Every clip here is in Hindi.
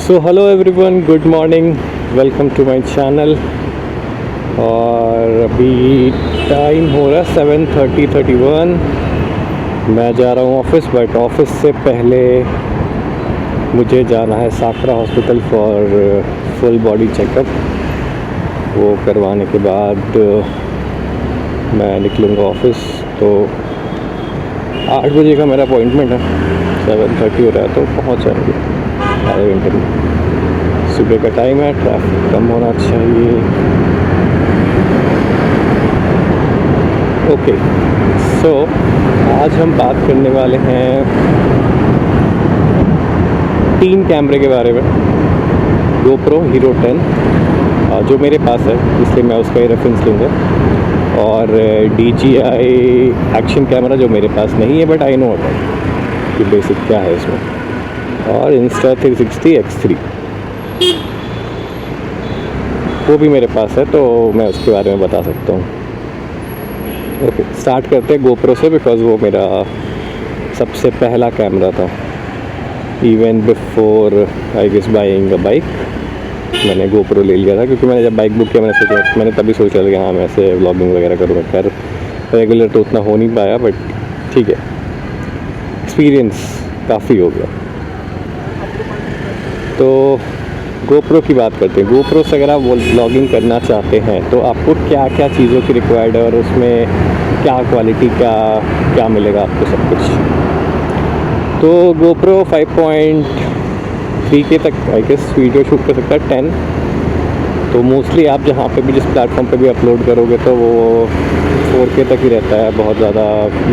So hello everyone, good morning, welcome to my channel. और अभी टाइम हो रहा है 7:31। मैं जा रहा हूँ ऑफिस, बट ऑफिस से पहले मुझे जाना है Sakra hospital for full body checkup. वो करवाने के बाद मैं निकलूँगा ऑफिस। तो 8 बजे का मेरा अपॉइंटमेंट है, 7:30 हो रहा है, तो पहुँच जाएंगे आधे घंटे में। सुबह का टाइम है, ट्रैफिक कम होना चाहिए। ओके, सो आज हम बात करने वाले हैं 3 कैमरे के बारे में। GoPro Hero 10 जो मेरे पास है, इसलिए मैं उसका ही रेफरेंस लूँगा, और DJI एक्शन कैमरा जो मेरे पास नहीं है, बट आई नो अबाउट कि बेसिक क्या है इसमें, और Insta360 X3 वो भी मेरे पास है, तो मैं उसके बारे में बता सकता हूँ। ओके, स्टार्ट करते हैं GoPro से, बिकॉज़ वो मेरा सबसे पहला कैमरा था। Even before I guess buying a bike, मैंने GoPro ले लिया था, क्योंकि मैंने जब बाइक बुक किया मैंने तभी सोचा था कि हाँ मैं ऐसे व्लॉगिंग वगैरह करूँगा। खैर रेगुलर तो उतना हो नहीं पाया, बट ठीक है, एक्सपीरियंस काफ़ी हो गया। तो GoPro की बात करते हैं। GoPro से अगर आप व्लॉगिंग करना चाहते हैं तो आपको क्या क्या चीज़ों की रिक्वायर्ड है, और उसमें क्या क्वालिटी का क्या मिलेगा आपको, सब कुछ। तो GoPro 5.3K तक आई गेस वीडियो शूट कर सकता है, 10। तो मोस्टली आप जहाँ पे भी, जिस प्लेटफॉर्म पे भी अपलोड करोगे, तो वो 4K तक ही रहता है। बहुत ज़्यादा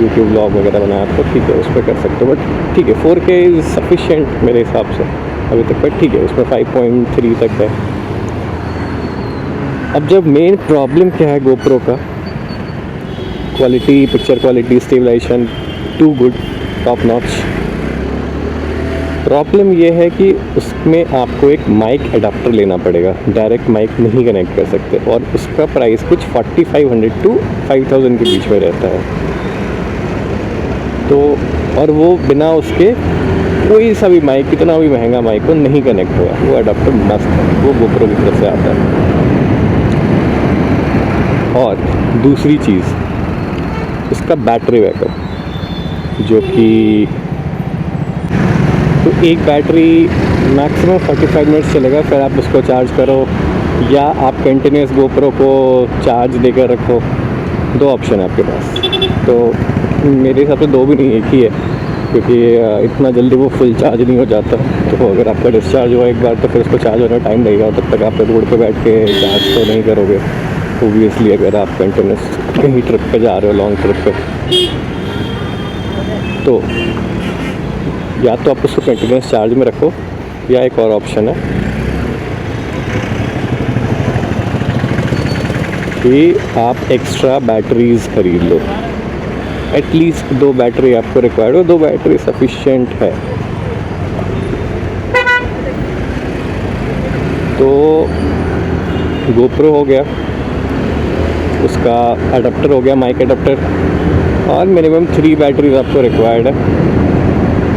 यूट्यूब व्लॉग वगैरह बनाया तो ठीक है, उस पर कर सकते हो, बट ठीक है, 4K इज़ सफिशेंट मेरे हिसाब से अभी तक, बट ठीक है, उसमें 5.3 तक है। अब जब मेन प्रॉब्लम क्या है GoPro का, quality, picture quality, stabilization too good, top notch. Problem ये है कि उसमें आपको एक माइक अडाप्टर लेना पड़ेगा, डायरेक्ट माइक नहीं कनेक्ट कर सकते, और उसका प्राइस कुछ 4500 to 5000 के बीच में रहता है। तो और वो बिना उसके कोई सा भी माइक, कितना भी महंगा माइक हो, नहीं कनेक्ट हुआ। वो अडाप्टर मस्त है, वो GoPro की तरफ से आता है। और दूसरी चीज़, उसका बैटरी बैकअप, जो कि तो एक बैटरी मैक्सिमम 45 मिनट्स चलेगा, फिर आप उसको चार्ज करो, या आप कंटिन्यूस GoPro को चार्ज देकर रखो। 2 ऑप्शन है आपके पास। तो मेरे हिसाब से 2 भी नहीं, एक ही है, क्योंकि इतना जल्दी वो फुल चार्ज नहीं हो जाता। तो अगर आपका डिस्चार्ज हुआ एक बार, तो फिर उसको चार्ज होने में टाइम लगेगा, तब तक आप रोड पे बैठ के चार्ज तो नहीं करोगे ओबियसली, अगर आप कंटिन्यूस कहीं ट्रिप पे जा रहे हो, लॉन्ग ट्रिप पे। तो या तो आप उसको कंटिन्यूस चार्ज में रखो, या एक और ऑप्शन है कि आप एक्स्ट्रा बैटरीज खरीद लो। एटलीस्ट 2 बैटरी आपको रिक्वायर्ड हो, 2 बैटरी सफिशिएंट है। तो GoPro हो गया, उसका अडाप्टर हो गया, माइक अडाप्टर, और मिनिमम 3 बैटरीज आपको रिक्वायर्ड है।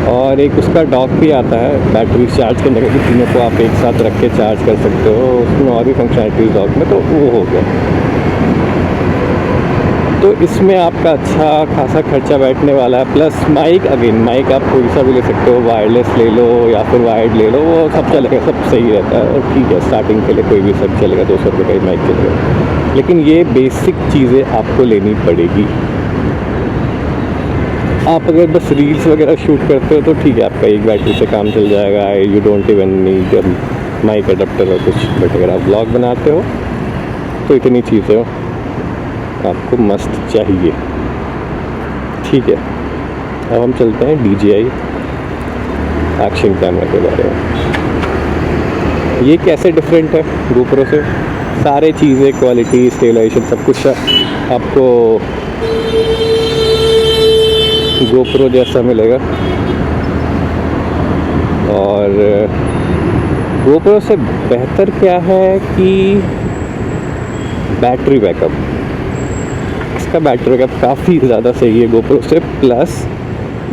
और एक उसका डॉक भी आता है बैटरी चार्ज करने का, कि तीनों को आप एक साथ रख के चार्ज कर सकते हो। उसमें और भी फंक्शनलिटीज डॉक में, तो वो हो गया। तो इसमें आपका अच्छा खासा खर्चा बैठने वाला है। प्लस माइक, अगेन माइक आप कोई सा भी ले सकते हो, वायरलेस ले लो या फिर वायर्ड ले लो, वो सब चलेगा, सब सही रहता है। और ठीक है, स्टार्टिंग के लिए कोई भी सब चलेगा, 200 रुपये का ही माइक चलेगा। लेकिन ये बेसिक चीज़ें आपको लेनी पड़ेगी। आप अगर बस रील्स वगैरह शूट करते हो तो ठीक है, आपका एक बैटरी से काम चल जाएगा, you don't even need mic adapter और कुछ। बट अगर आप व्लॉग बनाते हो तो इतनी चीज़ें आपको मस्त चाहिए। ठीक है, अब हम चलते हैं DJI एक्शन कैमरा के बारे में। ये कैसे डिफरेंट है GoPro से? सारे चीज़ें, क्वालिटी, स्टेबलाइजेशन, सब कुछ आपको GoPro जैसा मिलेगा। और GoPro से बेहतर क्या है कि बैटरी बैकअप, इसका बैटरी बैकअप काफ़ी ज़्यादा सही है GoPro से। प्लस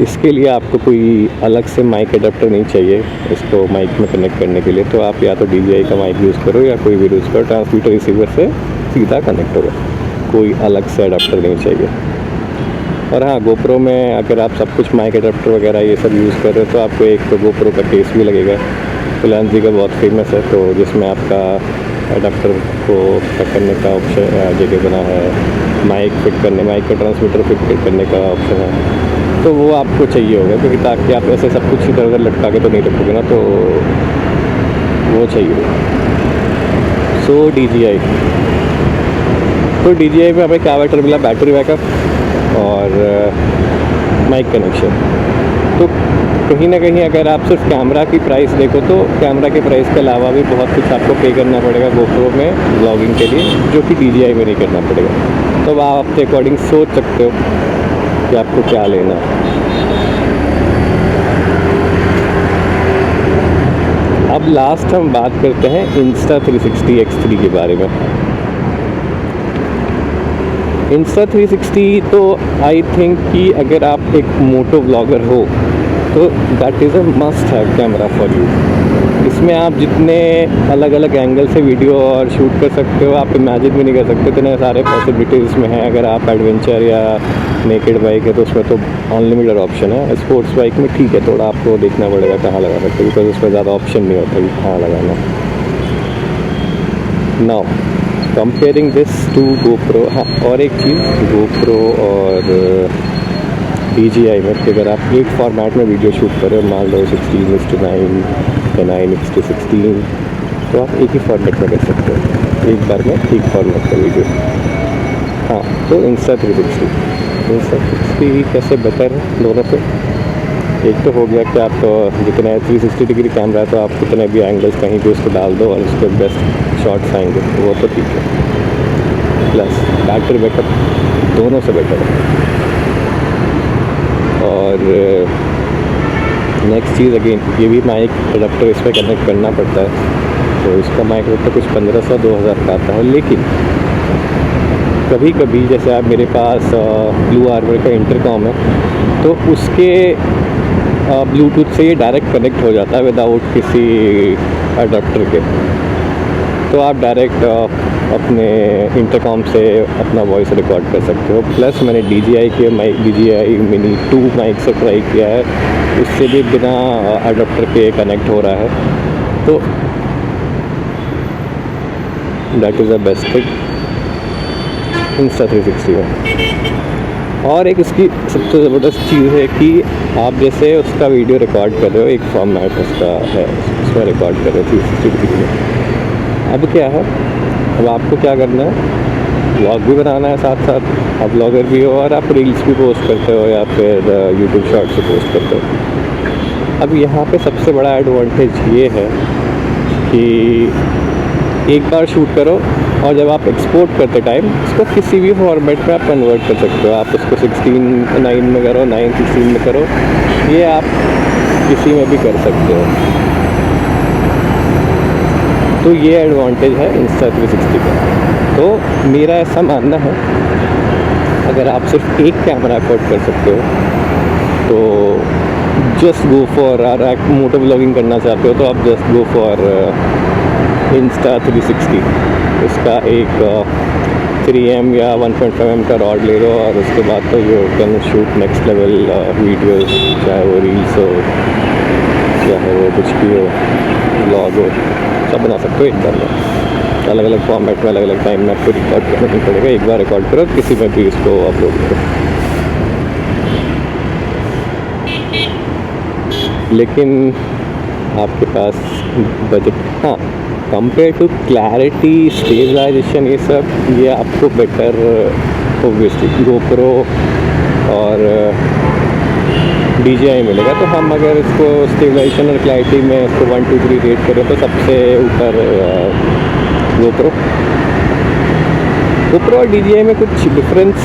इसके लिए आपको कोई अलग से माइक अडेप्टर नहीं चाहिए इसको माइक में कनेक्ट करने के लिए। तो आप या तो DJI का माइक यूज़ करो या कोई भी यूज़ करो, ट्रांसमीटर रिसीवर से सीधा कनेक्ट होगा, कोई अलग से अडेप्टर नहीं चाहिए। और हाँ, GoPro में अगर आप सब कुछ माइक अडेप्टर वगैरह ये सब यूज़ कर रहे हो तो आपको एक तो GoPro का केस भी लगेगा, फिलांजी का बहुत फेमस है, तो जिसमें आपका अडेप्टर को फिट करने का ऑप्शन जगह बना है, माइक फिट करने, माइक का ट्रांसमीटर फिट करने का ऑप्शन है, तो वो आपको चाहिए होगा, क्योंकि ताकि आप ऐसे सब कुछ इधर उधर लटका के तो नहीं रखोगे ना, तो वो चाहिए। सो DJI, तो DJI में हमें क्या बेटर मिला, बैटरी बैकअप और माइक कनेक्शन। तो कहीं ना कहीं अगर आप सिर्फ कैमरा की प्राइस देखो तो कैमरा के प्राइस के अलावा भी बहुत कुछ आपको पे करना पड़ेगा GoPro में व्लॉगिंग के लिए, जो कि DJI में नहीं करना पड़ेगा। तो आप अपने अकॉर्डिंग सोच सकते हो कि आपको क्या लेना है। अब लास्ट हम बात करते हैं Insta360 X3 के बारे में। Insta360 तो आई थिंक कि अगर आप एक मोटो ब्लॉगर हो तो that is a must have camera for you. इसमें आप जितने अलग अलग एंगल से वीडियो और शूट कर सकते हो, आप इमेजिन भी नहीं कर सकते, इतने सारे पॉसिबिलिटीज़ में हैं। अगर आप एडवेंचर या नेकेड बाइक है तो उसमें तो अनलिमिटेड ऑप्शन है। स्पोर्ट्स बाइक में ठीक है, थोड़ा आपको देखना पड़ेगा कहाँ लगा सकते हो, बिकॉज उसमें ज़्यादा ऑप्शन नहीं होता कि कहाँ लगाना। Now comparing this to GoPro, हाँ और एक चीज़, GoPro और DJI में कि अगर आप एक फॉर्मेट में वीडियो शूट कर रहे हो, मान लो 16:9 या 9:16, तो आप एक ही फॉर्मेट में कर सकते हो, एक बार में एक फॉर्मेट का वीडियो। हाँ, तो Insta360 कैसे बेटर है दोनों से? एक तो हो गया कि आप जितने 360 डिग्री कैमरा है तो आप कितने भी एंगल्स कहीं भी उसको डाल दो और उसके बेस्ट शॉट्स आएंगे, वो तो ठीक है। प्लस बैटरी बैकअप दोनों से बेटर है। और नेक्स्ट चीज़, अगेन ये भी माइक अडेप्टर इस पर कनेक्ट करना पड़ता है, तो इसका माइक अडेप्टर कुछ 1500-2000 का आता है। लेकिन कभी कभी जैसे आप मेरे पास ब्लू आर्मर का इंटरकॉम है तो उसके ब्लूटूथ से ये डायरेक्ट कनेक्ट हो जाता है विदाउट किसी अडेप्टर के, तो आप डायरेक्ट अपने इंटरकॉम से अपना वॉइस रिकॉर्ड कर सकते हो। प्लस मैंने DJI के माइक, DJI Mini 2 माइक से ट्राई किया है, उससे भी बिना अडेप्टर के कनेक्ट हो रहा है, तो that is the best thing Insta360 में। और एक इसकी सबसे ज़बरदस्त चीज़ है कि आप जैसे उसका वीडियो रिकॉर्ड कर रहे हो, एक फॉर्मेट उसका है, उसमें रिकॉर्ड कर रहे हो 360 डिग्री में। अब क्या है, अब आपको क्या करना है, व्लॉग भी बनाना है साथ साथ, आप ब्लॉगर भी हो और आप रील्स भी पोस्ट करते हो या फिर यूट्यूब शॉर्ट्स से पोस्ट करते हो। अब यहाँ पे सबसे बड़ा एडवांटेज ये है कि एक बार शूट करो और जब आप एक्सपोर्ट करते टाइम इसको किसी भी फॉर्मेट में आप कन्वर्ट कर सकते हो। आप उसको 16:9 में करो, 9:16 में करो, ये आप किसी में भी कर सकते हो। तो ये एडवांटेज है Insta360 का। तो मेरा ऐसा मानना है, अगर आप सिर्फ एक कैमरा अफोर्ड कर सकते हो तो जस्ट गो फॉर, अगर मोटो ब्लॉगिंग करना चाहते हो तो आप जस्ट गो फॉर Insta360। उसका एक 3M या 1.5M का रॉड ले लो और उसके बाद तो you can shoot next level videos, चाहे वो रील्स हो, चाहे वो कुछ भी हो, ब्लॉग हो, सब बना सकते हो एक बार में। अलग अलग फॉर्मेट में अलग अलग टाइम में आपको रिकॉर्ड करना नहीं पड़ेगा, एक बार रिकॉर्ड करो किसी में भी इसको अपलोड करो। लेकिन आपके पास बजट, हाँ, कंपेयर टू क्लैरिटी, स्टेबलाइजेशन, ये सब ये आपको बेटर ओब्वियसली GoPro और DJI मिलेगा। तो हम अगर इसको स्टेबलाइजेशन और क्लैरिटी में इसको 1, 2, 3 रेट करें तो सबसे ऊपर GoPro और DJI में कुछ डिफरेंस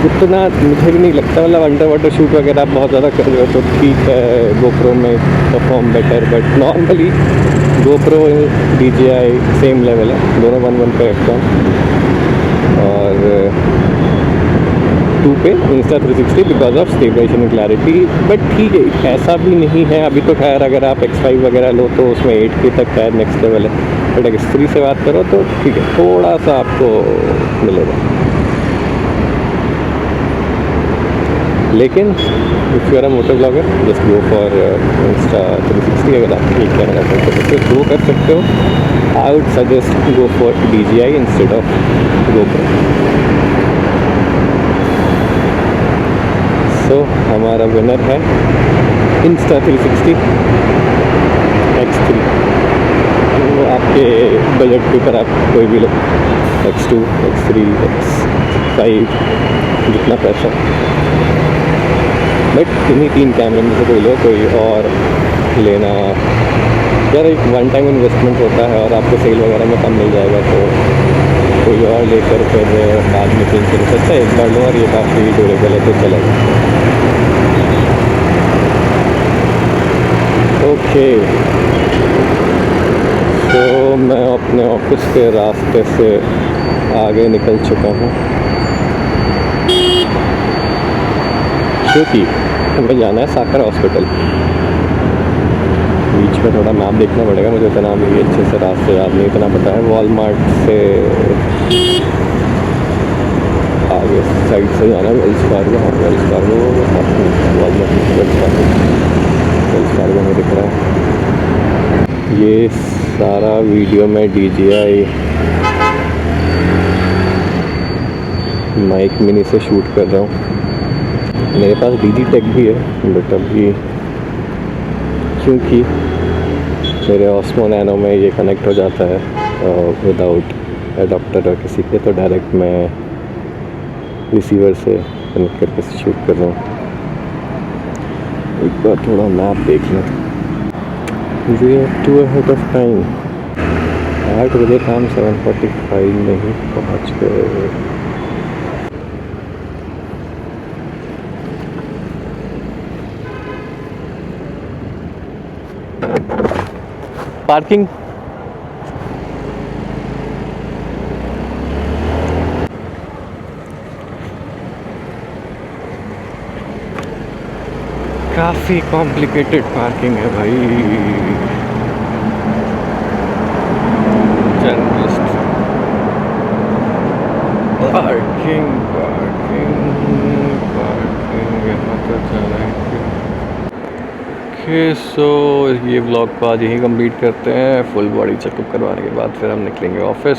उतना मुझे भी नहीं लगता। मतलब अंडर वाटर शूट वगैरह आप बहुत ज़्यादा कर रहे हो तो ठीक है, GoPro में perform better, but normally GoPro DJI same level है, दोनों 1-1 पे रखता हूँ। और 2 पे Insta360 because of stabilization and clarity. But ठीक है, ऐसा भी नहीं है अभी तो। खैर अगर आप X5 वगैरह लो तो उसमें 8K तक खैर नेक्स्ट लेवल है। बट अगर X3 से बात करो तो ठीक है, थोड़ा सा आपको मिलेगा। लेकिन if you are a moto vlogger just go for Insta360। अगर आप एक कैमरा कर सकते हो तो वो कर सकते हो। I would suggest go for DJI instead of GoPro। सो हमारा विनर है Insta360 X3। वो आपके बजट के ऊपर आप कोई भी लो, X2, X3, X5, जितना पैसा। बट इन्हीं 3 कैमरे में से कोई लो, कोई और लेना यार एक वन टाइम इन्वेस्टमेंट होता है और आपको सेल वगैरह में कम मिल जाएगा तो कोई और लेकर फिर बाद में चेंज कर सकता है। एक बार लो और ये काफ़ी ड्यूरेबल है तो चलेगा। ओके, तो मैं अपने ऑफिस के रास्ते से आगे निकल चुका हूँ क्योंकि हमें जाना है साकर हॉस्पिटल। बीच में थोड़ा मैप देखना पड़ेगा मुझे, इतना भी अच्छे से रास्ते याद नहीं, इतना पता है वॉलमार्ट से आगे साइड से जाना है वेल्स फार्गो। हाँ Wells Fargo, Walmart Wells Fargo में दिख रहा है। ये सारा वीडियो में DJI माइक मिनी से शूट कर रहा हूँ। मेरे पास DigiTech भी है बट अभी क्योंकि मेरे Osmo Nano में ये कनेक्ट हो जाता है विदाउट एडाप्टर और किसी के, तो डायरेक्ट मैं रिसीवर से कनेक्ट करके शूट कर रहा हूँ। एक बार थोड़ा मैप देख लें। We are too ahead of time. 8 बजे काम 7:45 में ही पहुँच गए। पार्किंग काफ़ी कॉम्प्लिकेटेड पार्किंग है भाई। जर्नलिस्ट पार्किंग पार्किंग पार्किंग यहाँ पर जाना है। ओके, सो ये व्लॉग को आज यहीं कंप्लीट करते हैं। फुल बॉडी चेकअप करवाने के बाद फिर हम निकलेंगे ऑफिस।